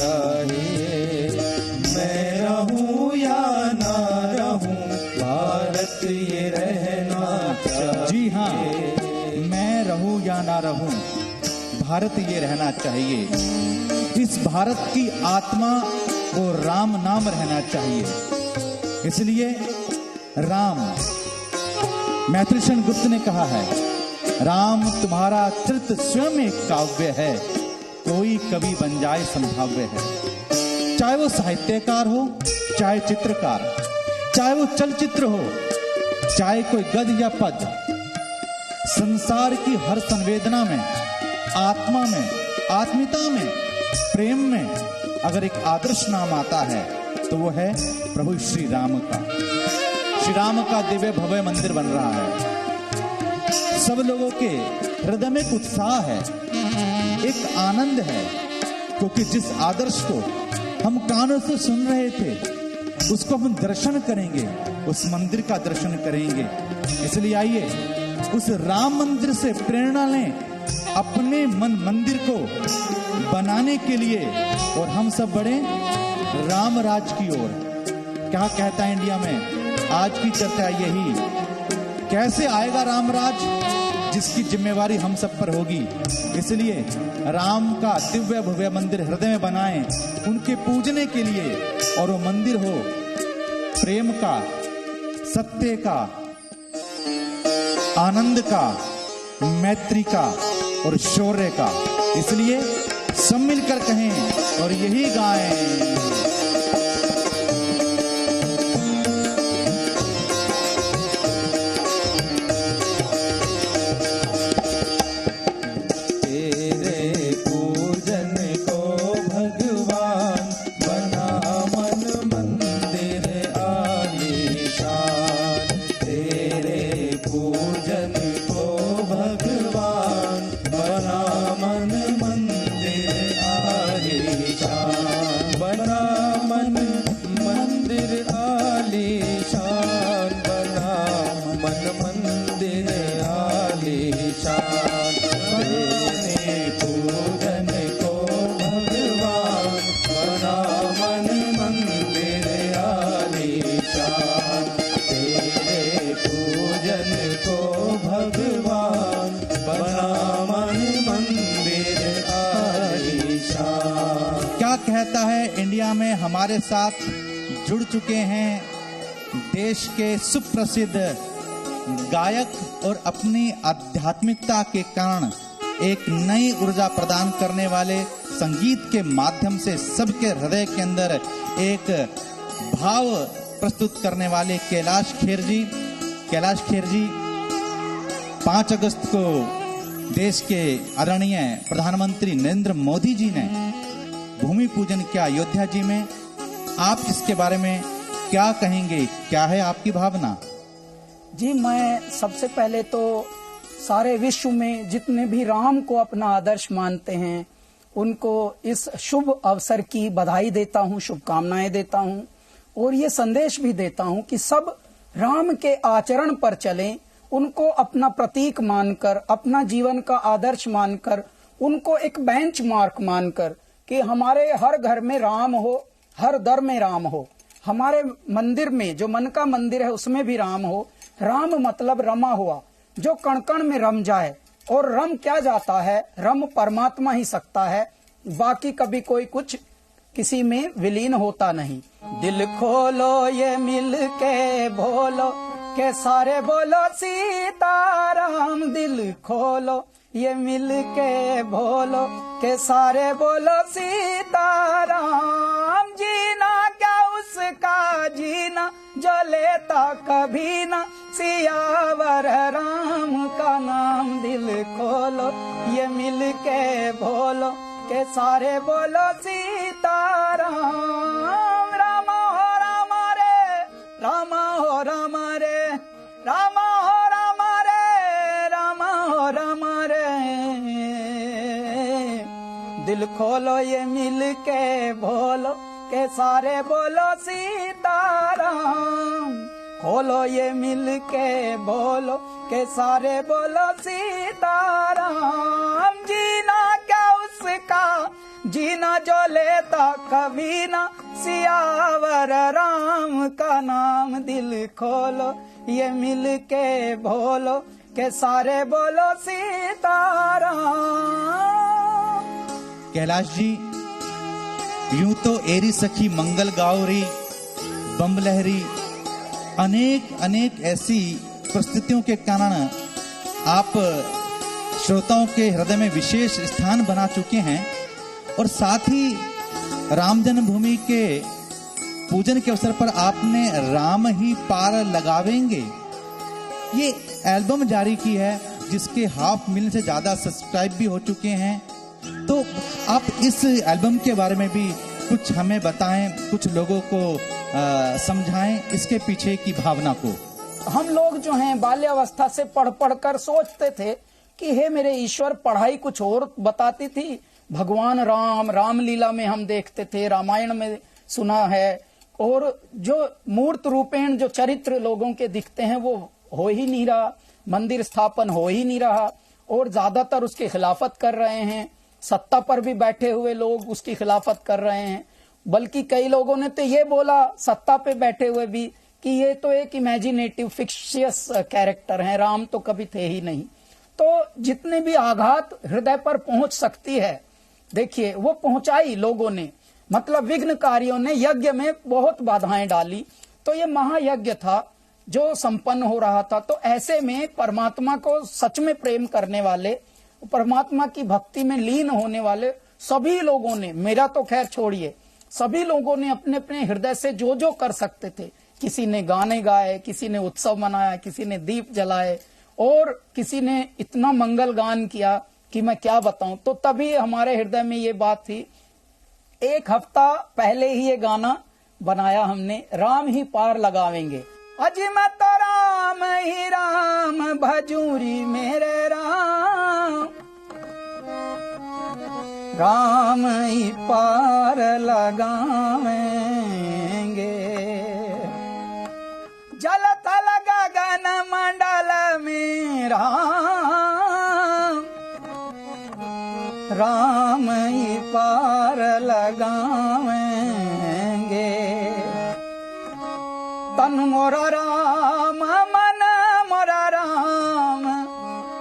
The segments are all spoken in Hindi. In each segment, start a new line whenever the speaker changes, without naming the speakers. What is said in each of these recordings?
चाहिए। मैं रहूं या ना रहूं, भारत ये रहना चाहिए।
जी हाँ, मैं रहूं या ना रहूं, भारत ये रहना चाहिए। इस भारत की आत्मा वो राम नाम रहना चाहिए। इसलिए राम, मैत्रेयी गुप्त ने कहा है, राम तुम्हारा चरित्र स्वयं एक काव्य है, कोई कवि बन जाए संभाव्य है। चाहे वो साहित्यकार हो, चाहे चित्रकार, चाहे वो चलचित्र हो, चाहे कोई गद्य या पद, संसार की हर संवेदना में, आत्मा में, आत्मीयता में, प्रेम में अगर एक आदर्श नाम आता है तो वो है प्रभु श्री राम का। श्री राम का दिव्य भव्य मंदिर बन रहा है। सब लोगों के हृदय में एक उत्साह है, एक आनंद है, क्योंकि जिस आदर्श को हम कानों से सुन रहे थे उसको हम दर्शन करेंगे, उस मंदिर का दर्शन करेंगे। इसलिए आइए उस राम मंदिर से प्रेरणा लें अपने मन मंदिर को बनाने के लिए, और हम सब बढ़े राम राज की ओर। क्या कहता है इंडिया में आज की चर्चा यही, कैसे आएगा राम राज, जिसकी जिम्मेवारी हम सब पर होगी। इसलिए राम का दिव्य भव्य मंदिर हृदय में बनाएं उनके पूजने के लिए, और वो मंदिर हो प्रेम का, सत्य का, आनंद का, मैत्री का और शौर्य का। इसलिए सब मिलकर कहें और यही गाएं। कहता है इंडिया में हमारे साथ जुड़ चुके हैं देश के सुप्रसिद्ध गायक और अपनी आध्यात्मिकता के कारण एक नई ऊर्जा प्रदान करने वाले, संगीत के माध्यम से सबके हृदय के अंदर एक भाव प्रस्तुत करने वाले कैलाश खेर जी। कैलाश खेर जी 5 अगस्त को देश के आदरणीय प्रधानमंत्री नरेंद्र मोदी जी ने भूमि पूजन किया अयोध्या जी में। आप इसके बारे में क्या कहेंगे, क्या है आपकी भावना?
जी, मैं सबसे पहले तो सारे विश्व में जितने भी राम को अपना आदर्श मानते हैं उनको इस शुभ अवसर की बधाई देता हूँ, शुभकामनाएं देता हूँ, और ये संदेश भी देता हूँ कि सब राम के आचरण पर चलें, उनको अपना प्रतीक मानकर, अपना जीवन का आदर्श मानकर, उनको एक बेंच मार्क मानकर कि हमारे हर घर में राम हो, हर दर में राम हो, हमारे मंदिर में जो मन का मंदिर है उसमें भी राम हो। राम मतलब रमा हुआ, जो कण कण में रम जाए, और रम क्या जाता है, रम परमात्मा ही सकता है, बाकी कभी कोई कुछ किसी में विलीन होता नहीं। दिल खोलो ये मिल के बोलो के सारे बोलो सीताराम, दिल खोलो ये मिल के बोलो के सारे बोलो सीताराम। जीना क्या उसका जीना जो लेता कभी ना, सियावर राम का नाम। दिल खोलो ये मिल के बोलो के सारे बोलो सीताराम। राम हो राम रे, राम हो राम रे, राम हो राम रे, राम हो राम रे। दिल खोलो ये मिल के बोलो के सारे बोलो सीताराम। खोलो ये मिल के बोलो के सारे बोलो सीताराम। जीना क्या उसका जीना जो लेता कभी ना सियावर, राम का नाम दिल खोलो ये मिल के बोलो के सारे बोलो सीताराम।
कैलाश जी, यूं तो एरी सखी मंगल गावरी, बम लहरी, अनेक अनेक ऐसी परिस्थितियों के कारण आप श्रोताओं के हृदय में विशेष स्थान बना चुके हैं, और साथ ही राम जन्मभूमि के पूजन के अवसर पर आपने राम ही पार लगावेंगे ये एल्बम जारी की है, जिसके 500,000 मिलियन से ज्यादा सब्सक्राइब भी हो चुके हैं। तो आप इस एल्बम के बारे में भी कुछ हमें बताएं, कुछ लोगों को समझाएं इसके पीछे की भावना को।
हम लोग जो हैं बाल्यावस्था से पढ़ पढ़ कर सोचते थे कि हे मेरे ईश्वर, पढ़ाई कुछ और बताती थी, भगवान राम रामलीला में हम देखते थे, रामायण में सुना है, और जो मूर्त रूपेण जो चरित्र लोगों के दिखते हैं वो हो ही नहीं रहा, मंदिर स्थापन हो ही नहीं रहा, और ज्यादातर उसकी खिलाफत कर रहे हैं। सत्ता पर भी बैठे हुए लोग उसकी खिलाफत कर रहे हैं, बल्कि कई लोगों ने तो ये बोला सत्ता पे बैठे हुए भी कि ये तो एक इमेजिनेटिव फिक्शियस कैरेक्टर हैं, राम तो कभी थे ही नहीं। तो जितने भी आघात हृदय पर पहुंच सकती है, देखिए वो पहुंचाई लोगों ने, मतलब विघ्नकारियों ने यज्ञ में बहुत बाधाएं डाली। तो ये महायज्ञ था जो संपन्न हो रहा था। तो ऐसे में परमात्मा को सच में प्रेम करने वाले, परमात्मा की भक्ति में लीन होने वाले सभी लोगों ने, मेरा तो खैर छोड़िए, सभी लोगों ने अपने अपने हृदय से जो जो कर सकते थे, किसी ने गाने गाए, किसी ने उत्सव मनाया, किसी ने दीप जलाए, और किसी ने इतना मंगल गान किया कि मैं क्या बताऊं। तो तभी हमारे हृदय में ये बात थी, 1 हफ्ता पहले ही ये गाना बनाया हमने, राम ही पार लगावेंगे। अजी मैं तो राम ही राम भजूरी मेरे राम, राम ही पार लगावेंगे। जल थल गगन मंडल में राम, राम ही पार लगावेंगे। तन मोरा राम मन मोरा राम,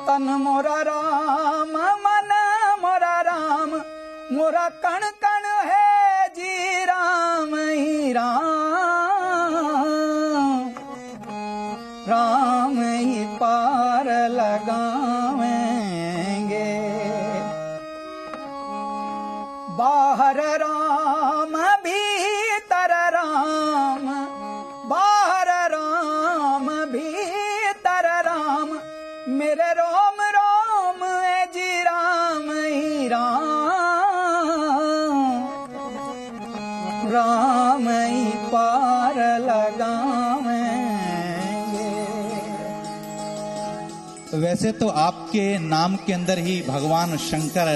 तन मोरा राम मन मोरा राम, मोरा कण कण है जी राम ही राम, राम ही पार लगावेंगे। बाहर राम भीतर राम, बाहर राम भीतर राम, मेरे रोम रोम है जी राम ही राम, राम ही पार लगावेंगे।
वैसे तो आपके नाम के अंदर ही भगवान शंकर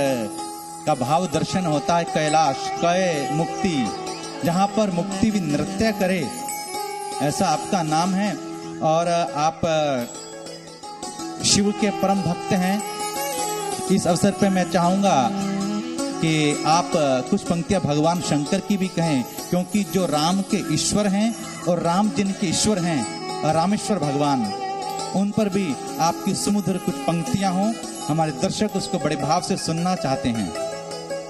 का भाव दर्शन होता है। कैलाश कै मुक्ति, जहां पर मुक्ति भी नृत्य करे, ऐसा आपका नाम है। और आप शिव के परम भक्त हैं। इस अवसर पे मैं चाहूंगा कि आप कुछ पंक्तियां भगवान शंकर की भी कहें, क्योंकि जो राम के ईश्वर हैं और राम जिनके ईश्वर हैं, रामेश्वर भगवान, उन पर भी आपकी सुमधुर कुछ पंक्तियां हों। हमारे दर्शक उसको बड़े भाव से सुनना चाहते हैं।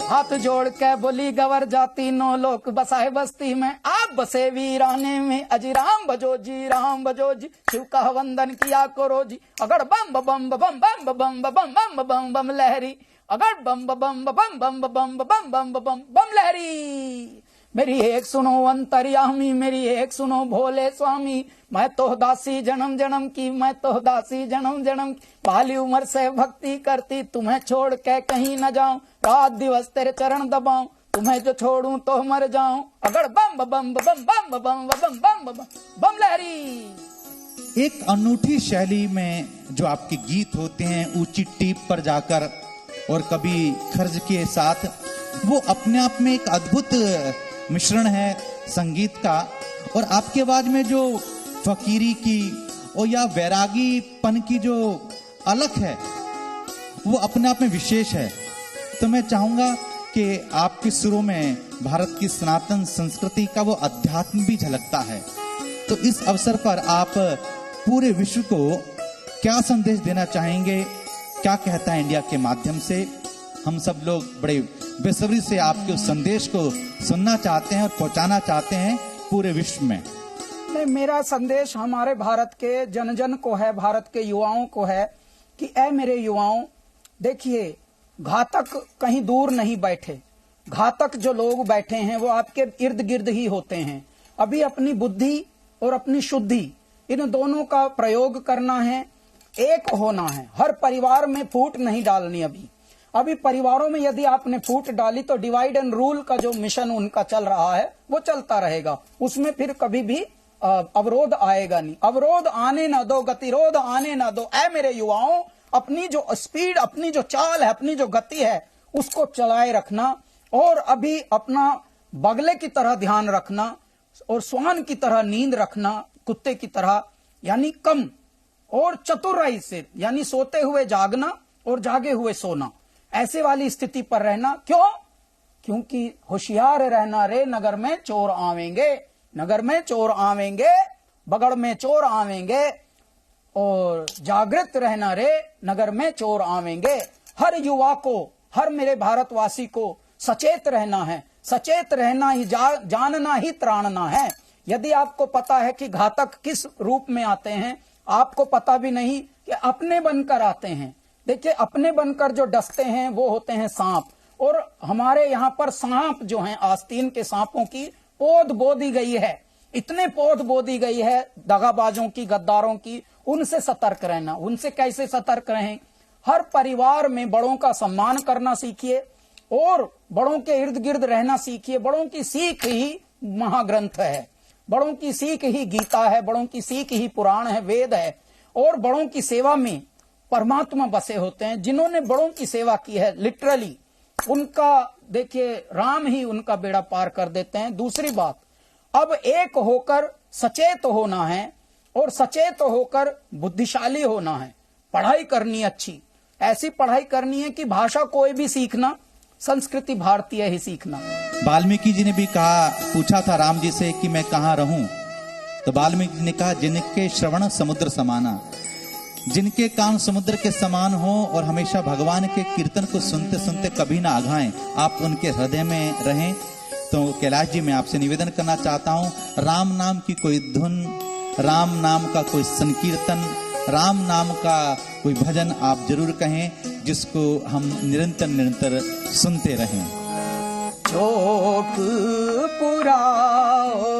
हाथ जोड़ के बोली गवर जाती, 9 लोक बसाए बस्ती में, आप बसे वीराने में, अजी राम बजो जी, राम बजो जी, शिव का वंदन किया करो जी। अगर बम बम बम बम बम बम बम बम बम बम लहरी, अगर बम बम बम बम बम बम बम बम बम लहरी। मेरी एक सुनो अंतर्यामी, मेरी एक सुनो भोले स्वामी, मैं तो दासी जन्म जन्म की, मैं तो दासी जन्म जन्म की, बाली उम्र से भक्ति करती, तुम्हें छोड़ के कहीं न जाऊं, रात दिवस तेरे चरण दबाऊं, तुम्हें जो छोड़ूं तो मर जाऊं। अगर बम बम बम बम बम बम बम बम लहरी।
एक अनूठी शैली में जो आपके गीत होते हैं, ऊंची टीप पर जाकर और कभी खर्ज के साथ, वो अपने आप में एक अद्भुत मिश्रण है संगीत का। और आपकी आवाज में जो फकीरी की और या वैरागीपन की जो अलख है, वो अपने आप में विशेष है। तो मैं चाहूंगा कि आपके सुरों में भारत की सनातन संस्कृति का वो अध्यात्म भी झलकता है। तो इस अवसर पर आप पूरे विश्व को क्या संदेश देना चाहेंगे? क्या कहता है इंडिया के माध्यम से? हम सब लोग बड़े बेसब्री से आपके उस संदेश को सुनना चाहते हैं और पहुंचाना चाहते हैं पूरे विश्व में।
नहीं, मेरा संदेश हमारे भारत के जन जन को है, भारत के युवाओं को है कि ऐ मेरे युवाओं, देखिए घातक कहीं दूर नहीं बैठे, घातक जो लोग बैठे हैं वो आपके इर्द गिर्द ही होते हैं। अभी अपनी बुद्धि और अपनी शुद्धि इन दोनों का प्रयोग करना है, एक होना है। हर परिवार में फूट नहीं डालनी। अभी परिवारों में यदि आपने फूट डाली तो डिवाइड एंड रूल का जो मिशन उनका चल रहा है वो चलता रहेगा, उसमें फिर कभी भी अवरोध आएगा नहीं। अवरोध आने ना दो, गतिरोध आने ना दो। ऐ मेरे युवाओं, अपनी जो स्पीड, अपनी जो चाल है, अपनी जो गति है उसको चलाए रखना और अभी अपना बगले की तरह ध्यान रखना और श्वान की तरह नींद रखना, कुत्ते की तरह, यानी कम, और चतुराई से यानी सोते हुए जागना और जागे हुए सोना, ऐसे वाली स्थिति पर रहना। क्यों? क्योंकि होशियार रहना रे, नगर में चोर आवेंगे, नगर में चोर आवेंगे, बगड़ में चोर आवेंगे, और जागृत रहना रे, नगर में चोर आवेंगे। हर युवा को, हर मेरे भारतवासी को सचेत रहना है। सचेत रहना ही, जानना ही त्राणना है। यदि आपको पता है कि घातक किस रूप में आते हैं, आपको पता भी नहीं कि अपने बनकर आते हैं। देखिए, अपने बनकर जो डसते हैं वो होते हैं सांप, और हमारे यहाँ पर सांप जो हैं, आस्तीन के सांपों की पोद बो दी गई है, इतने पोद बो दी गई है दगाबाजों की, गद्दारों की। उनसे सतर्क रहना। उनसे कैसे सतर्क रहें? हर परिवार में बड़ों का सम्मान करना सीखिए और बड़ों के इर्द गिर्द रहना सीखिए। बड़ों की सीख ही महाग्रंथ है, बड़ों की सीख ही गीता है, बड़ों की सीख ही पुराण है, वेद है। और बड़ों की सेवा में परमात्मा बसे होते हैं। जिन्होंने बड़ों की सेवा की है, लिटरली उनका, देखिए, राम ही उनका बेड़ा पार कर देते हैं। दूसरी बात, अब एक होकर सचेत होना है और सचेत होकर बुद्धिशाली होना है। पढ़ाई करनी अच्छी, ऐसी पढ़ाई करनी है कि भाषा कोई भी सीखना, संस्कृति भारतीय ही सीखना।
वाल्मीकि जी ने भी कहा, पूछा था राम जी से कि मैं कहाँ रहूं, तो वाल्मीकि जी ने कहा, जिनके श्रवण समुद्र समाना, जिनके कान समुद्र के समान हो और हमेशा भगवान के कीर्तन को सुनते सुनते कभी ना आघाएं, आप उनके हृदय में रहें। तो कैलाश जी, मैं आपसे निवेदन करना चाहता हूं, राम नाम की कोई धुन, राम नाम का कोई संकीर्तन, राम नाम का कोई भजन आप जरूर कहें, जिसको हम निरंतर निरंतर सुनते रहें।
चौक पुराओ,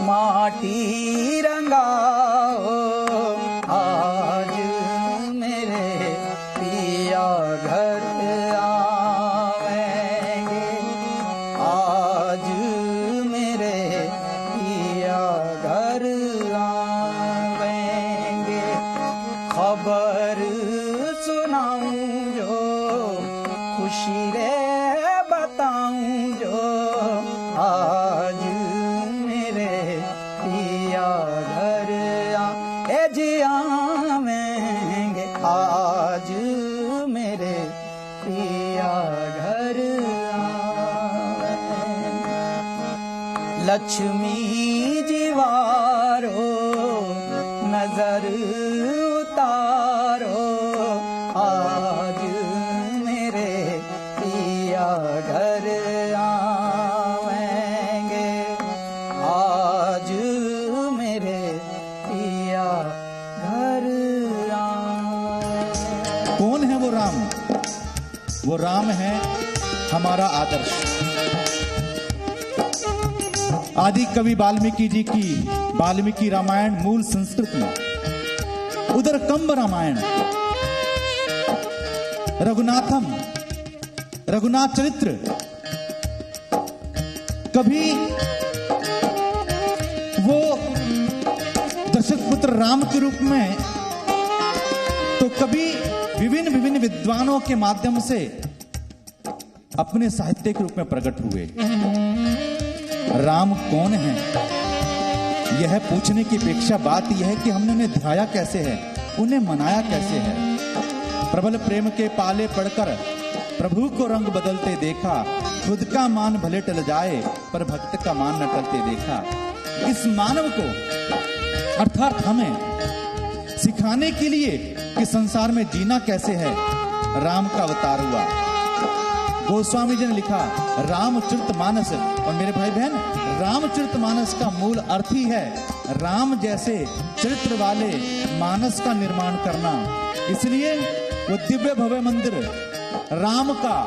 माटी रंगाओ, आज मेरे पिया घर आवेंगे, आज मेरे पिया घर आवेंगे। खबर सुनाऊं जो खुशी रे बताऊं जो, आज मेरे पिया घर आवेंगे, आज मेरे पिया घर आवेंगे। लक्ष्मी जीवारो नजर उतारो, आज मेरे पिया घर आवेंगे, आज मेरे पिया घर आवेंगे।
कौन है वो राम? वो राम है हमारा आदर्श। आदि कवि वाल्मीकि जी की वाल्मीकि रामायण मूल संस्कृत में, उधर कंब रामायण, रघुनाथम, रघुनाथ चरित्र, कभी वो दशरथ पुत्र राम के रूप में, तो कभी विभिन्न विभिन्न विद्वानों के माध्यम से अपने साहित्य के रूप में प्रकट हुए। राम कौन है, यह पूछने की अपेक्षा बात यह है कि हमने उन्हें ध्याया कैसे है, उन्हें मनाया कैसे है। प्रबल प्रेम के पाले पड़कर प्रभु को रंग बदलते देखा, खुद का मान भले टल जाए पर भक्त का मान न टलते देखा। इस मानव को अर्थात हमें सिखाने के लिए कि संसार में जीना कैसे है, राम का अवतार हुआ। गोस्वामी जी ने लिखा रामचरितमानस, और मेरे भाई बहन रामचरितमानस का मूल अर्थ ही है राम जैसे चरित्र वाले मानस का निर्माण करना। इसलिए वो दिव्य भव्य मंदिर राम का,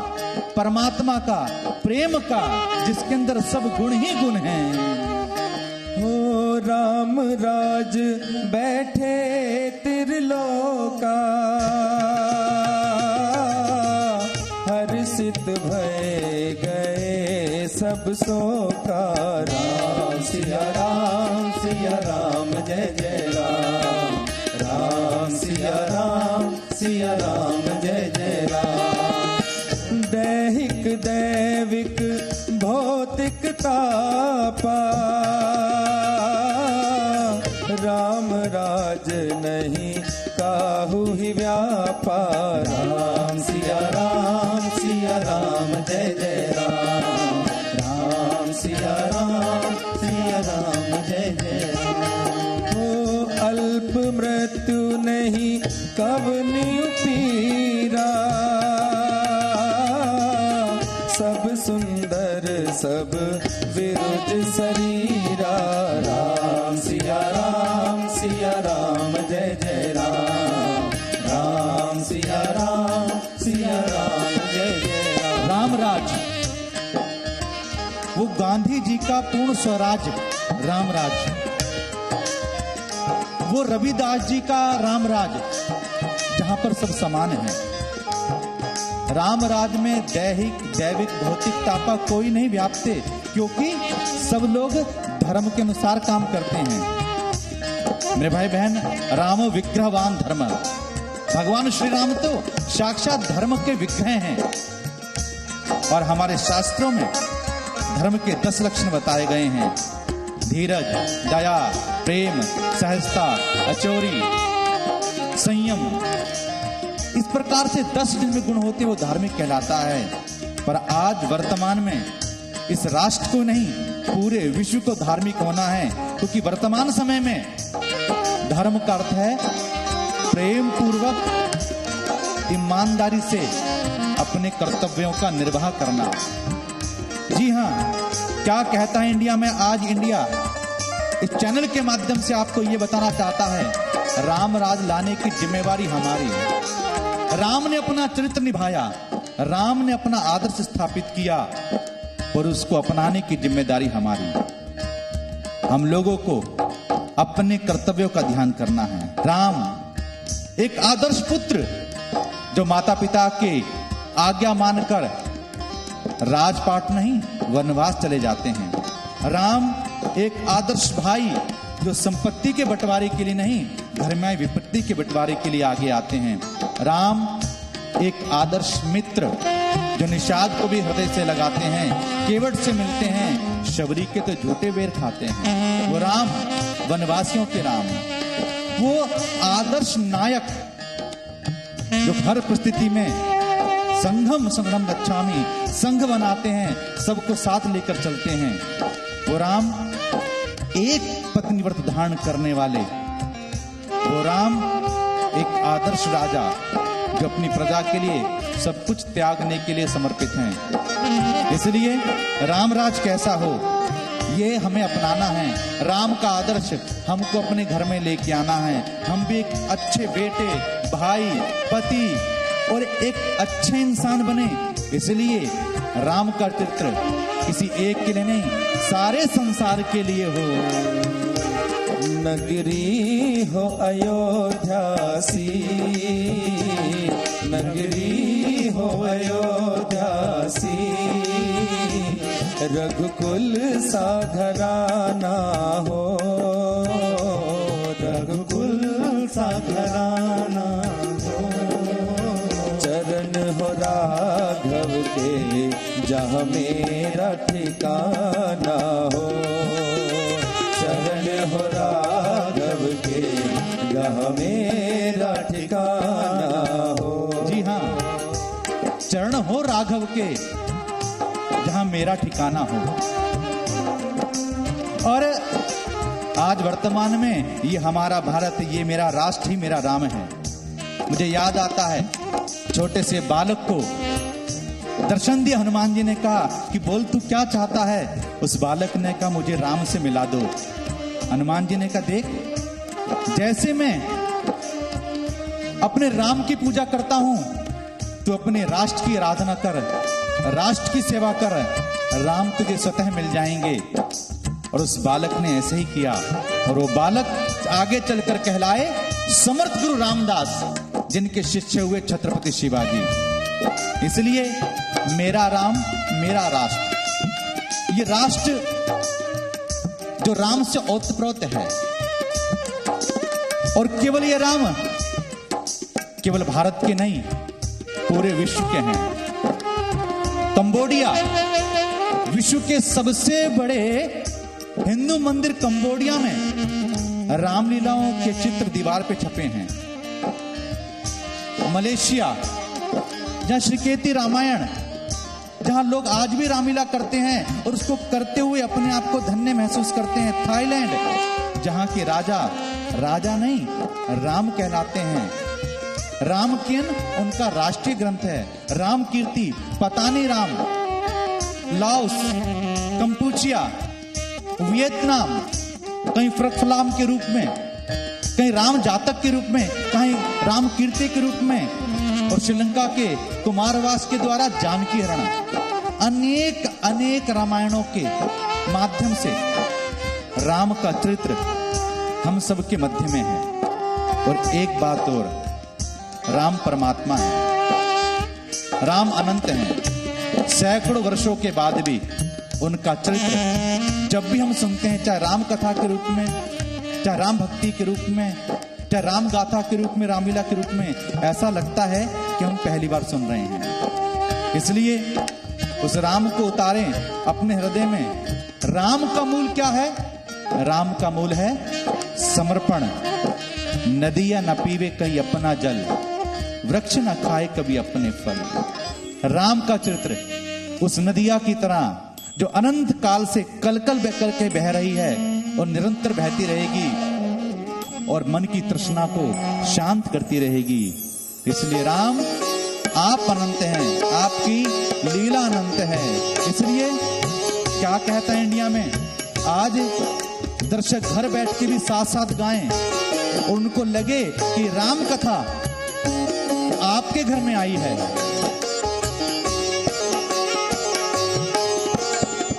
परमात्मा का, प्रेम का, जिसके अंदर सब गुण ही गुण हैं।
हो राम राज बैठे त्रिलोका, हर्षित भय गए सब शोका। राम सिया राम जय जय राम, राम सिया राम जय जय राम। दैहिक दैविक भौतिक तापा, राम राज नहीं काहू ही व्यापा। राम सिया राम जय जय राम, राम सिया राम जय जय राम। हो अल्प मृत्यु नहीं कवनि पीरा, सब सुंदर सब विरुज शरीरा। राम सिया राम जय जय राम, राम सिया राम जय जय राम।
रामराज वो गांधी जी का पूर्ण स्वराज रामराज, वो रविदास जी का रामराज जहां पर सब समान है। रामराज में दैहिक दैविक भौतिक तापा कोई नहीं व्यापते, क्योंकि सब लोग धर्म के अनुसार काम करते हैं। मेरे भाई बहन राम विग्रहवान धर्म, भगवान श्री राम तो साक्षात धर्म के विग्रह हैं। और हमारे शास्त्रों में धर्म के 10 लक्षण बताए गए हैं। धीरज, दया, प्रेम, सहजता, अचोरी, संयम, इस प्रकार से 10 जिनमें गुण होते वो धार्मिक कहलाता है। पर आज वर्तमान में इस राष्ट्र को नहीं पूरे विश्व को धार्मिक होना है, क्योंकि वर्तमान समय में धर्म का अर्थ है प्रेम पूर्वक ईमानदारी से अपने कर्तव्यों का निर्वाह करना। जी हाँ, क्या कहता है इंडिया में आज? इंडिया इस चैनल के माध्यम से आपको ये बताना चाहता है राम राज लाने की जिम्मेवारी हमारी है। राम ने अपना चरित्र निभाया, राम ने अपना आदर्श स्थापित किया, और उसको अपनाने की जिम्मेदारी हमारी। हम लोगों को अपने कर्तव्यों का ध्यान करना है। राम एक आदर्श पुत्र जो माता पिता के आज्ञा मानकर राजपाट नहीं वनवास चले जाते हैं। राम एक आदर्श भाई जो संपत्ति के बंटवारे के लिए नहीं घर में विपत्ति के बंटवारे के लिए आगे आते हैं। राम एक आदर्श मित्र जो निषाद को भी हृदय से लगाते हैं, केवट से मिलते हैं, शबरी के तो झूठे बेर खाते हैं। वो राम वनवासियों के राम, वो आदर्श नायक जो हर परिस्थिति में संघम गच्छामि, संघ बनाते हैं, सबको साथ लेकर चलते हैं। वो राम एक पत्नी व्रत धारण करने वाले, वो राम एक आदर्श राजा जो अपनी प्रजा के लिए सब कुछ त्यागने के लिए समर्पित हैं। इसलिए रामराज कैसा हो ये हमें अपनाना है। राम का आदर्श हमको अपने घर में लेके आना है। हम भी एक अच्छे बेटे, भाई, पति और एक अच्छे इंसान बने। इसलिए राम का चित्र किसी एक के लिए नहीं, सारे संसार के लिए हो।
नगरी हो अयोध्यासी, नगरी हो अयोध्यासी, रघुकुल सा घराना हो, रघुकुल सा घराना हो। चरण हो राघव के जहाँ मेरा ठिकाना हो, चरण हो राघव के जहाँ मेरा ठिकाना हो।
जी हाँ, चरण हो राघव के, जहां मेरा ठिकाना हो। और आज वर्तमान में ये हमारा भारत, ये मेरा राष्ट्र ही मेरा राम है। मुझे याद आता है छोटे से बालक को दर्शन दिया, हनुमान जी ने कहा कि बोल तू क्या चाहता है। उस बालक ने कहा मुझे राम से मिला दो। हनुमान जी ने कहा देख, जैसे मैं अपने राम की पूजा करता हूं, तो अपने राष्ट्र की आराधना कर, राष्ट्र की सेवा कर, राम तुझे स्वतः मिल जाएंगे। और उस बालक ने ऐसे ही किया, और वो बालक आगे चलकर कहलाए समर्थ गुरु रामदास, जिनके शिष्य हुए छत्रपति शिवाजी। इसलिए मेरा राम मेरा राष्ट्र, ये राष्ट्र जो राम से ओतप्रोत है। और केवल ये राम केवल भारत के नहीं, पूरे विश्व के हैं। कंबोडिया, विश्व के सबसे बड़े हिंदू मंदिर कंबोडिया में रामलीलाओं के चित्र दीवार पे छपे हैं। मलेशिया, जहां श्रीकेती रामायण, जहां लोग आज भी रामलीला करते हैं और उसको करते हुए अपने आप को धन्य महसूस करते हैं। थाईलैंड, जहां के राजा नहीं राम कहलाते हैं। राम किन उनका राष्ट्रीय ग्रंथ है, राम कीर्ति, पतानी राम। लाओस, कंपूचिया, वियतनाम, कहीं फ्रकफलाम के रूप में, कहीं राम जातक के रूप में, कहीं राम कीर्ति के रूप में, और श्रीलंका के कुमारवास के द्वारा जानकी हरण। अनेक रामायणों के माध्यम से राम का चरित्र हम सबके मध्य में है। और एक बात और, राम परमात्मा है, राम अनंत है। सैकड़ों वर्षों के बाद भी उनका चरित्र जब भी हम सुनते हैं, चाहे राम कथा के रूप में, चाहे राम भक्ति के रूप में, चाहे राम गाथा के रूप में, रामलीला के रूप में, ऐसा लगता है कि हम पहली बार सुन रहे हैं। इसलिए उस राम को उतारें अपने हृदय में। राम का मूल क्या है? राम का मूल है समर्पण। नदियां न पीवे कहीं अपना जल, वृक्ष न खाए कभी अपने फल। राम का चरित्र उस नदिया की तरह जो अनंत काल से कलकल बहकर के बह रही है और निरंतर बहती रहेगी और मन की तृष्णा को शांत करती रहेगी। इसलिए राम आप अनंत हैं, आपकी लीला अनंत है। इसलिए क्या कहता है इंडिया में, आज दर्शक घर बैठ के भी साथ साथ गाएं और उनको लगे कि राम कथा आपके घर में आई है।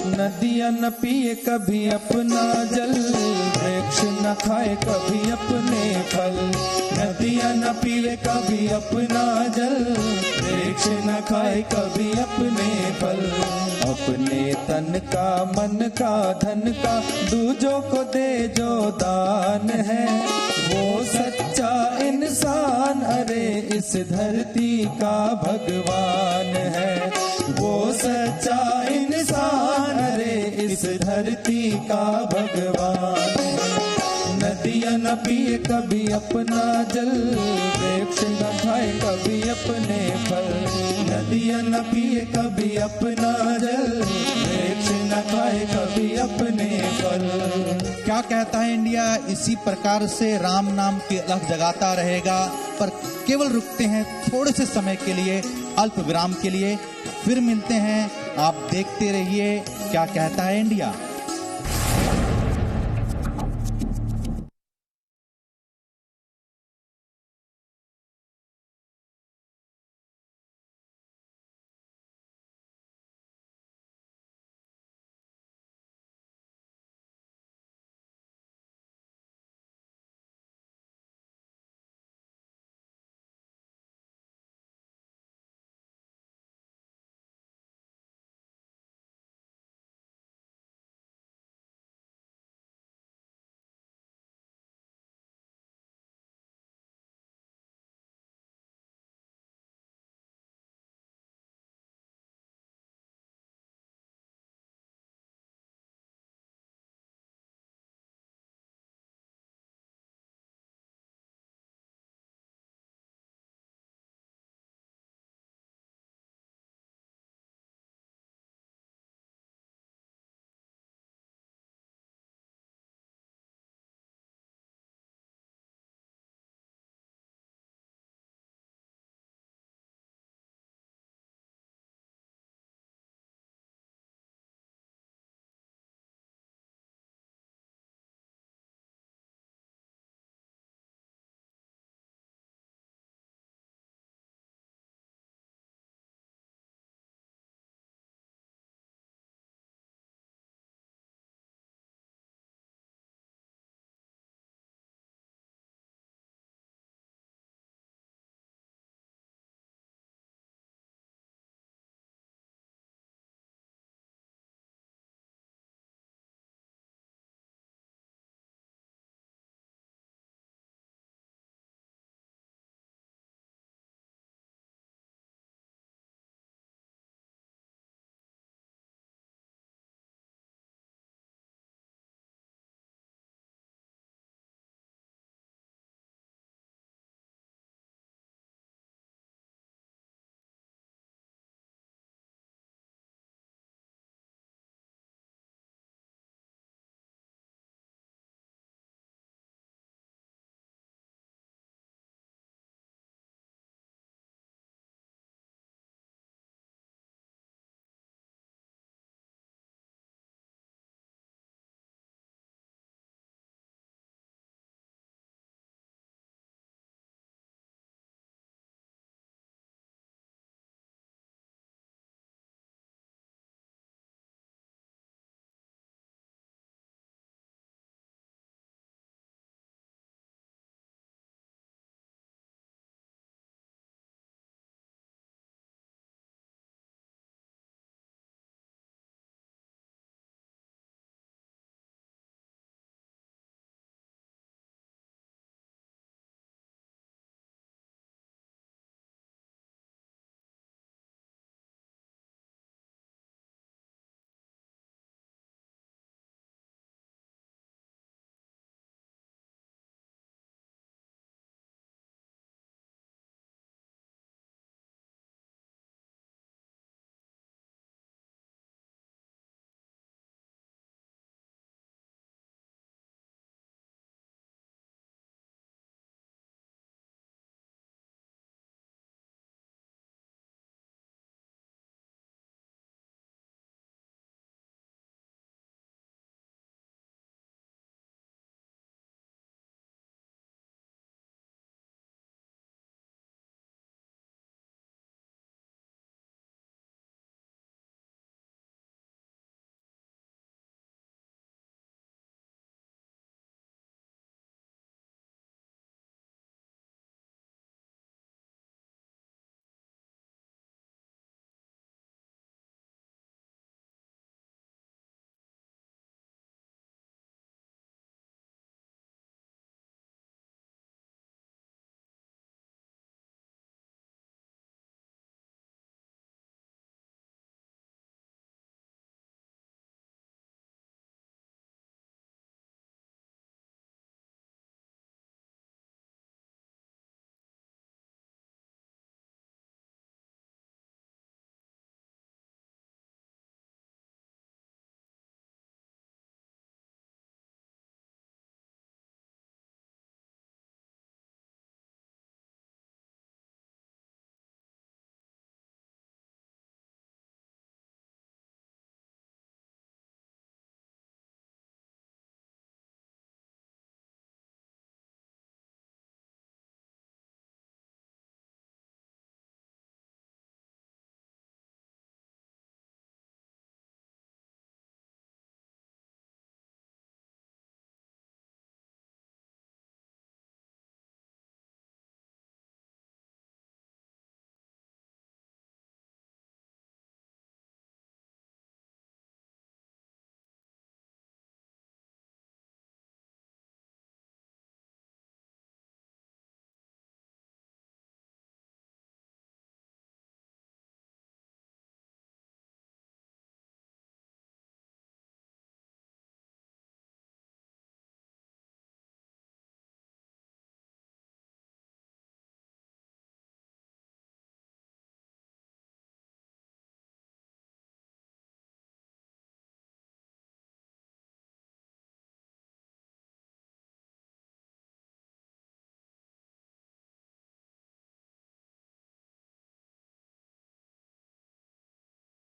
नदियां न पिए कभी अपना जल, वृक्ष न खाए कभी अपने फल। नदियां न पीवे कभी अपना जल, वृक्ष न खाए कभी अपने फल। अपने तन का, मन का, धन का दूजों को दे जो दान है, वो सच्चा इंसान अरे इस धरती का भगवान है। वो सच्चा इंसान अरे इस धरती का भगवान है। नदियां न पिए कभी अपना जल, वृक्ष न खाए कभी अपने फल। नदियां न पिए कभी अपना जल, वृक्ष न खाए कभी अपने फल।
क्या कहता है इंडिया? इसी प्रकार से राम नाम की अलख जगाता रहेगा, पर केवल रुकते हैं थोड़े से समय के लिए, अल्प विराम के लिए। फिर मिलते हैं, आप देखते रहिए क्या कहता है इंडिया।